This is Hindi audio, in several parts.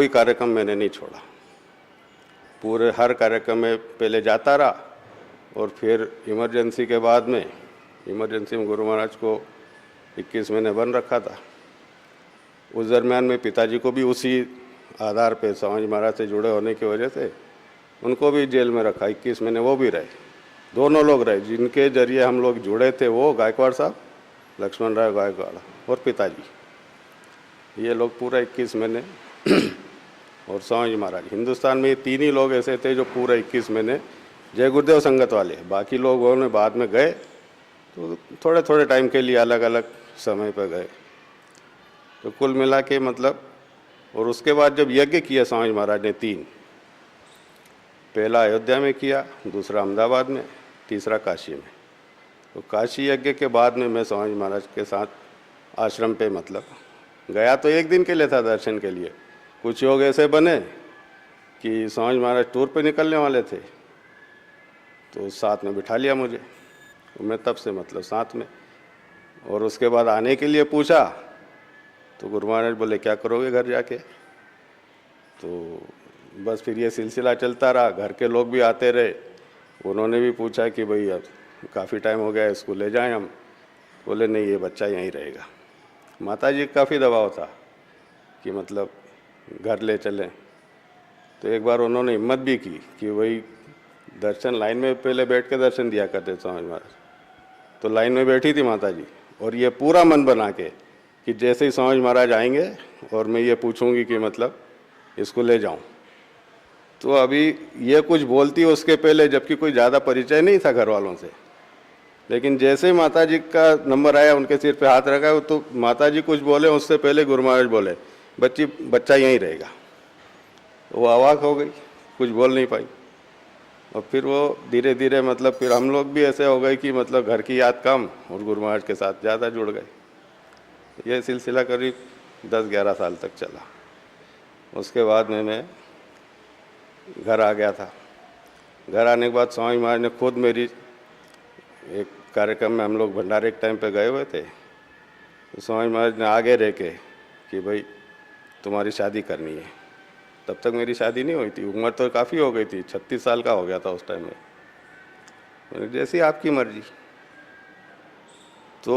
कोई कार्यक्रम मैंने नहीं छोड़ा, पूरे हर कार्यक्रम में पहले जाता रहा और फिर इमरजेंसी के बाद में, इमरजेंसी में गुरु महाराज को 21 महीने बंद रखा था। उस दरमियान में पिताजी को भी उसी आधार पे स्वामी महाराज से जुड़े होने की वजह से उनको भी जेल में रखा, 21 महीने वो भी रहे। दोनों लोग रहे, जिनके जरिए हम लोग जुड़े थे वो गायकवाड़ साहब, लक्ष्मण राय गायकवाड़ और पिताजी, ये लोग पूरा 21 महीने और स्वामी महाराज। हिंदुस्तान में ये तीन ही लोग ऐसे थे जो पूरा 21 महीने, जय गुरुदेव संगत वाले, बाकी लोगों ने बाद में गए तो थोड़े थोड़े टाइम के लिए अलग अलग समय पर गए। तो कुल मिला के मतलब, और उसके बाद जब यज्ञ किया स्वामी महाराज ने 3, पहला अयोध्या में किया, दूसरा अहमदाबाद में, तीसरा काशी में। तो काशी यज्ञ के बाद में मैं स्वामी महाराज के साथ आश्रम पे मतलब गया तो एक दिन के लिए था दर्शन के लिए। कुछ योग ऐसे बने कि स्वामी महाराज टूर पे निकलने वाले थे तो साथ में बिठा लिया मुझे, तो मैं तब से मतलब साथ में। और उसके बाद आने के लिए पूछा तो गुरु महाराज बोले क्या करोगे घर जाके। तो बस फिर ये सिलसिला चलता रहा, घर के लोग भी आते रहे, उन्होंने भी पूछा कि भाई अब काफ़ी टाइम हो गया है, इसको ले जाएं हम। बोले नहीं, ये बच्चा यहीं रहेगा। माता जी काफ़ी दबाव था कि मतलब घर ले चलें। तो एक बार उन्होंने हिम्मत भी की कि वही दर्शन लाइन में पहले बैठ के दर्शन दिया करते स्वामी महाराज, तो लाइन में बैठी थी माता जी, और ये पूरा मन बना के कि जैसे ही स्वामी महाराज आएंगे और मैं ये पूछूंगी कि मतलब इसको ले जाऊं, तो अभी ये कुछ बोलती उसके पहले, जबकि कोई ज़्यादा परिचय नहीं था घर वालों से, लेकिन जैसे ही माता जी का नंबर आया, उनके सिर पे हाथ रखा, तो माता जी कुछ बोले उससे पहले गुरु महाराज बोले बच्चा यहीं रहेगा। वो अवाक हो गई, कुछ बोल नहीं पाई। और फिर वो धीरे धीरे मतलब फिर हम लोग भी ऐसे हो गए कि मतलब घर की याद कम और गुरु महाराज के साथ ज़्यादा जुड़ गए। ये सिलसिला करीब 10-11 साल तक चला। उसके बाद में मैं घर आ गया था। घर आने के बाद स्वामी महाराज ने खुद मेरी, एक कार्यक्रम में हम लोग भंडारे के टाइम पे गए हुए थे, तो स्वामी महाराज ने आगे रह के कि भाई तुम्हारी शादी करनी है। तब तक मेरी शादी नहीं हुई थी, उम्र तो काफ़ी हो गई थी, 36 साल का हो गया था उस टाइम में। जैसी आपकी मर्जी। तो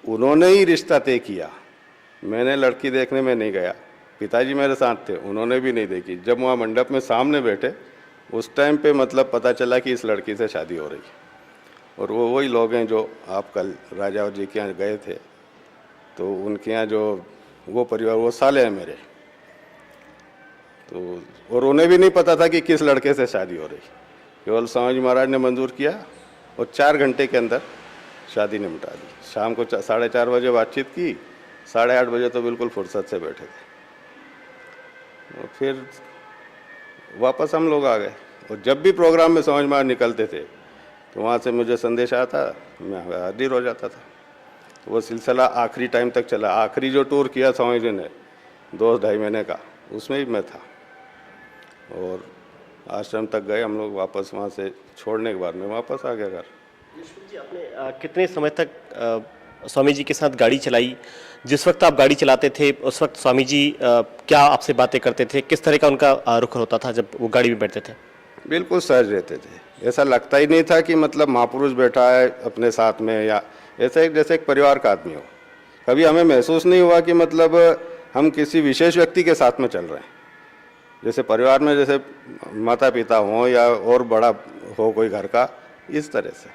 उन्होंने ही रिश्ता तय किया, मैंने लड़की देखने में नहीं गया। पिताजी मेरे साथ थे, उन्होंने भी नहीं देखी। जब वहाँ मंडप में सामने बैठे उस टाइम पे मतलब पता चला कि इस लड़की से शादी हो रही। और वो वही लोग हैं जो आप कल राजा जी के यहाँ गए थे, तो उनके यहाँ जो वो परिवार, वो साले हैं मेरे। तो और उन्हें भी नहीं पता था कि किस लड़के से शादी हो रही। केवल स्वामी महाराज ने मंजूर किया और 4 घंटे के अंदर शादी निपटा दी। शाम को 4:30 बजे बातचीत की, 8:30 बजे तो बिल्कुल फुर्सत से बैठे थे। और फिर वापस हम लोग आ गए। और जब भी प्रोग्राम में स्वामी महाराज निकलते थे तो वहाँ से मुझे संदेश आता, मैं हाजिर हो जाता था। तो वो सिलसिला आखिरी टाइम तक चला। आखिरी जो टूर किया स्वामी जी ने 2-2.5 महीने का, उसमें भी मैं था। और आश्रम तक गए हम लोग, वापस वहाँ से छोड़ने के बाद मैं वापस आ गया घर। जी, आपने कितने समय तक स्वामी जी के साथ गाड़ी चलाई? जिस वक्त आप गाड़ी चलाते थे उस वक्त स्वामी जी क्या आपसे बातें करते थे? किस तरह का उनका रुख होता था जब वो गाड़ी में बैठते थे? बिल्कुल सहज रहते थे, ऐसा लगता ही नहीं था कि मतलब महापुरुष बैठा है अपने साथ में, या ऐसे जैसे एक परिवार का आदमी हो। कभी हमें महसूस नहीं हुआ कि मतलब हम किसी विशेष व्यक्ति के साथ में चल रहे हैं। जैसे परिवार में जैसे माता पिता हों या और बड़ा हो कोई घर का, इस तरह से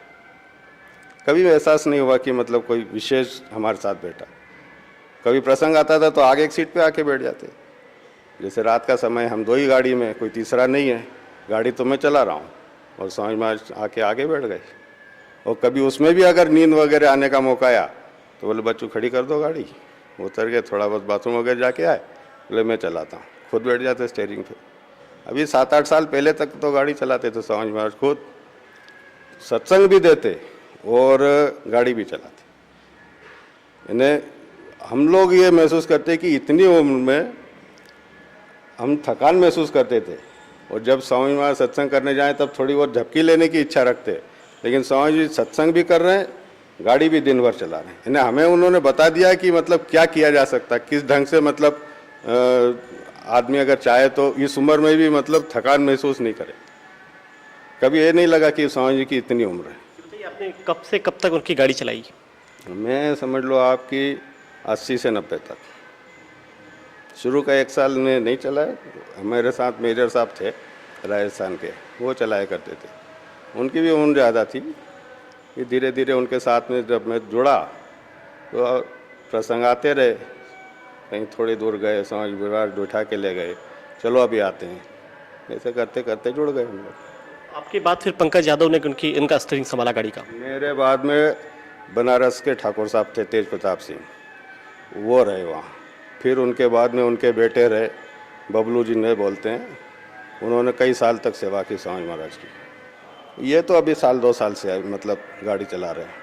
कभी एहसास नहीं हुआ कि मतलब कोई विशेष हमारे साथ बैठा। कभी प्रसंग आता था तो आगे एक सीट पे आके बैठ जाते। जैसे रात का समय, हम 2 ही गाड़ी में, कोई तीसरा नहीं है, गाड़ी तो मैं चला रहा हूँ और स्वामी महाराज आके आगे बैठ गए। और कभी उसमें भी अगर नींद वगैरह आने का मौका आया तो बोले बच्चों खड़ी कर दो गाड़ी, उतर गए, थोड़ा बहुत बाथरूम वगैरह जाके आए, बोले मैं चलाता हूँ, खुद बैठ जाते स्टीयरिंग पे। अभी 7-8 साल पहले तक तो गाड़ी चलाते थे स्वामी महाराज, खुद सत्संग भी देते और गाड़ी भी चलाते। इन्हें हम लोग ये महसूस करते कि इतनी उम्र में हम थकान महसूस करते थे, और जब स्वामी महाराज सत्संग करने जाएं तब थोड़ी बहुत झपकी लेने की इच्छा रखते, लेकिन स्वामी जी सत्संग भी कर रहे हैं, गाड़ी भी दिन भर चला रहे हैं। हमें उन्होंने बता दिया कि मतलब क्या किया जा सकता है, किस ढंग से मतलब आदमी अगर चाहे तो इस उम्र में भी मतलब थकान महसूस नहीं करे। कभी ये नहीं लगा कि स्वामी जी की इतनी उम्र है। बताइए, आपने कब से कब तक उनकी गाड़ी चलाई? मैं समझ लो आपकी 80 से 90 तक। शुरू का 1 साल में नहीं चलाया। मेरे साथ मेजर साहब थे राजस्थान के, वो चलाया करते थे। उनकी भी उम्र ज़्यादा थी। कि धीरे धीरे उनके साथ में जब मैं जुड़ा तो प्रसंग आते रहे। कहीं थोड़ी दूर गए, समाज विभाग उठा के ले गए, चलो अभी आते हैं, ऐसे करते करते जुड़ गए हम लोग। आपके बाद फिर पंकज यादव ने इनका स्टीयरिंग संभाला गाड़ी का? मेरे बाद में बनारस के ठाकुर साहब थे तेज प्रताप सिंह, वो रहे वहाँ। फिर उनके बाद में उनके बेटे रहे, बबलू जी ने बोलते हैं, उन्होंने कई साल तक सेवा की स्वामी महाराज की। ये तो अभी 1-2 साल से मतलब गाड़ी चला रहे हैं,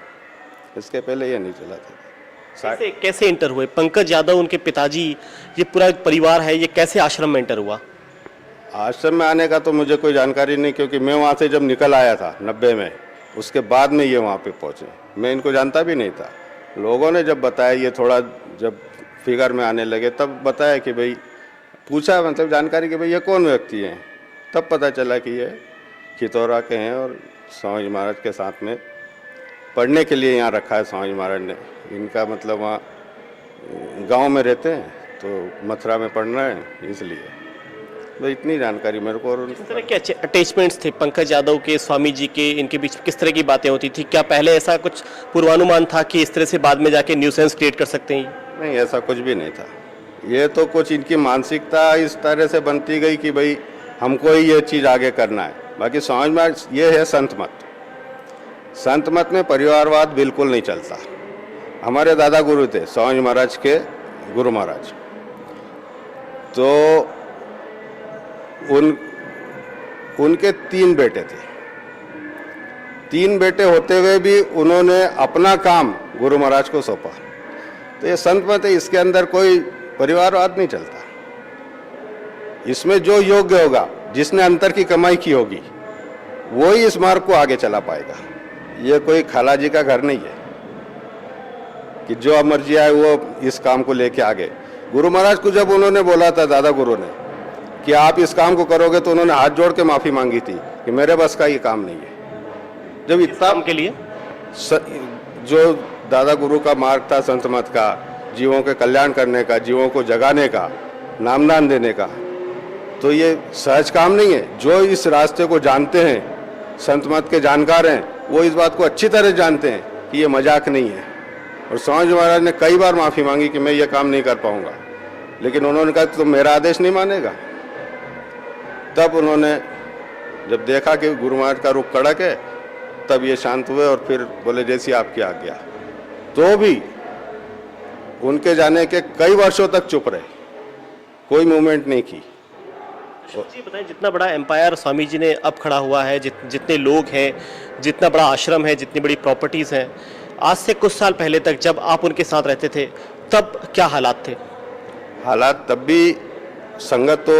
इसके पहले ये नहीं चलाते थे। कैसे इंटर हुए पंकज यादव, उनके पिताजी, ये पूरा परिवार है, ये कैसे आश्रम में इंटर हुआ? आश्रम में आने का तो मुझे कोई जानकारी नहीं, क्योंकि मैं वहाँ से जब निकल आया था 90 में, उसके बाद में ये वहाँ पे पहुँचे। मैं इनको जानता भी नहीं था। लोगों ने जब बताया, ये थोड़ा जब फिगर में आने लगे तब बताया कि भाई, पूछा मतलब जानकारी कि भाई ये कौन व्यक्ति हैं, तब पता चला कि ये खितौरा के हैं और स्वामी महाराज के साथ में पढ़ने के लिए यहाँ रखा है स्वामी महाराज ने। इनका मतलब वहाँ गांव में रहते हैं तो मथुरा में पढ़ना है, इसलिए तो इतनी जानकारी मेरे को। और किस तरह के अटैचमेंट्स थे पंकज यादव के स्वामी जी के, इनके बीच किस तरह की बातें होती थी? क्या पहले ऐसा कुछ पूर्वानुमान था कि इस तरह से बाद में जाके न्यूसेंस क्रिएट कर सकते हैं? नहीं, ऐसा कुछ भी नहीं था। ये तो कुछ इनकी मानसिकता इस तरह से बनती गई कि भाई हमको ही ये चीज़ आगे करना है। बाकी स्वामी महाराज ये है संत मत। संत मत में परिवारवाद बिल्कुल नहीं चलता। हमारे दादा गुरु थे स्वामी महाराज के गुरु महाराज, तो उनके 3 बेटे थे। 3 बेटे होते हुए भी उन्होंने अपना काम गुरु महाराज को सौंपा। तो ये संत मत है, इसके अंदर कोई परिवारवाद नहीं चलता। इसमें जो योग्य होगा, जिसने अंतर की कमाई की होगी, वो ही इस मार्ग को आगे चला पाएगा। ये कोई खाला जी का घर नहीं है कि जो मर्जी आए वो इस काम को लेके आगे। गुरु महाराज को जब उन्होंने बोला था, दादा गुरु ने, कि आप इस काम को करोगे, तो उन्होंने हाथ जोड़ के माफ़ी मांगी थी कि मेरे बस का ये काम नहीं है। जब इतना के लिए जो दादा गुरु का मार्ग था संत मत का, जीवों के कल्याण करने का, जीवों को जगाने का, नामदान देने का, तो ये सहज काम नहीं है। जो इस रास्ते को जानते हैं, संत मत के जानकार हैं, वो इस बात को अच्छी तरह जानते हैं कि ये मजाक नहीं है। और स्वामी महाराज ने कई बार माफ़ी मांगी कि मैं ये काम नहीं कर पाऊंगा, लेकिन उन्होंने कहा तुम मेरा आदेश नहीं मानेगा। तब उन्होंने जब देखा कि गुरु महाराज का रुख कड़क है, तब ये शांत हुए और फिर बोले जैसी आपकी आज्ञा। तो भी उनके जाने के कई वर्षों तक चुप रहे, कोई मूवमेंट नहीं की। जी बताएं, जितना बड़ा एम्पायर स्वामी जी ने अब खड़ा हुआ है, जितने लोग हैं, जितना बड़ा आश्रम है, जितनी बड़ी प्रॉपर्टीज़ हैं, आज से कुछ साल पहले तक जब आप उनके साथ रहते थे, तब क्या हालात थे? हालात तब भी संगत तो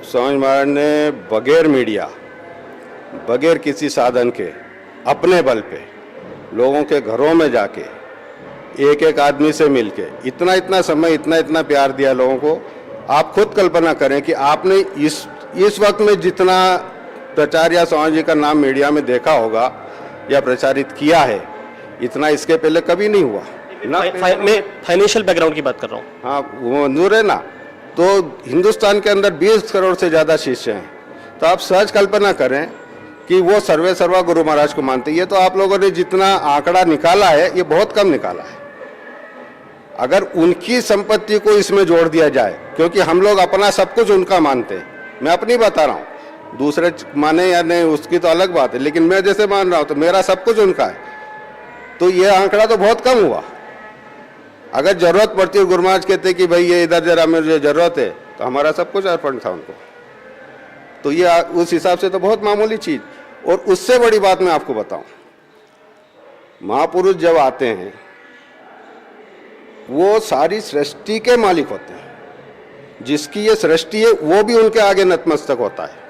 स्वामी महाराज ने बगैर मीडिया, बगैर किसी साधन के, अपने बल पे लोगों के घरों में जाके एक एक आदमी से मिलके इतना समय, इतना प्यार दिया लोगों को। आप खुद कल्पना करें कि आपने इस वक्त में जितना प्रचार या स्वामी जी का नाम मीडिया में देखा होगा या प्रचारित किया है, इतना इसके पहले कभी नहीं हुआ ना। मैं फाइनेंशियल बैकग्राउंड की बात कर रहा हूँ। हाँ, वो मंजूर है ना। तो हिंदुस्तान के अंदर 20 करोड़ से ज़्यादा शिष्य हैं, तो आप सहज कल्पना करें कि वो सर्वे सर्वा गुरु महाराज को मानते हैं। ये तो आप लोगों ने जितना आंकड़ा निकाला है, ये बहुत कम निकाला है। अगर उनकी संपत्ति को इसमें जोड़ दिया जाए, क्योंकि हम लोग अपना सब कुछ उनका मानते हैं, मैं अपनी बता रहा हूँ, दूसरे माने या नहीं उसकी तो अलग बात है, लेकिन मैं जैसे मान रहा हूँ तो मेरा सब कुछ उनका है, तो ये आंकड़ा तो बहुत कम हुआ। अगर जरूरत पड़ती है, गुरु महाराज कहते कि भाई ये इधर जरा मुझे जरूरत है, तो हमारा सब कुछ अर्पण था उनको। तो ये उस हिसाब से तो बहुत मामूली चीज। और उससे बड़ी बात मैं आपको बताऊं, महापुरुष जब आते हैं वो सारी सृष्टि के मालिक होते हैं। जिसकी ये सृष्टि है वो भी उनके आगे नतमस्तक होता है।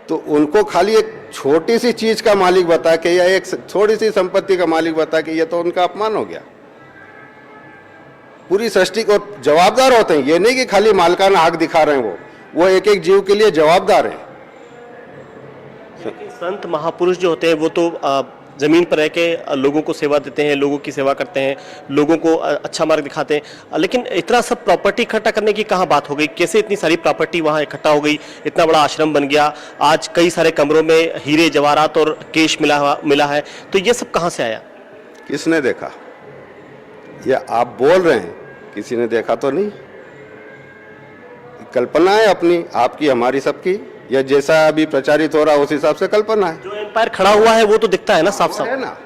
तो उनको खाली एक छोटी सी चीज का मालिक बता के या एक थोड़ी सी संपत्ति का मालिक बता के ये तो उनका अपमान हो गया। पूरी सृष्टि को जवाबदार होते हैं। ये नहीं कि खाली मालिकाना हक दिखा रहे हैं, वो एक एक जीव के लिए जवाबदार हैं। लेकिन संत महापुरुष जो होते हैं वो तो जमीन पर रह के लोगों को सेवा देते हैं, लोगों की सेवा करते हैं, लोगों को अच्छा मार्ग दिखाते हैं। लेकिन इतना सब प्रॉपर्टी इकट्ठा करने की कहाँ बात हो गई? कैसे इतनी सारी प्रॉपर्टी वहाँ इकट्ठा हो गई? इतना बड़ा आश्रम बन गया, आज कई सारे कमरों में हीरे जवाहरात और केश मिला है, तो ये सब कहाँ से आया? किसने देखा? ये आप बोल रहे हैं, किसी ने देखा तो नहीं। कल्पना है अपनी, आपकी, हमारी, सबकी। या जैसा अभी प्रचारित हो रहा है उस हिसाब से कल्पना है। जो एम्पायर खड़ा हुआ है वो तो दिखता है ना साफ साफ। है ना।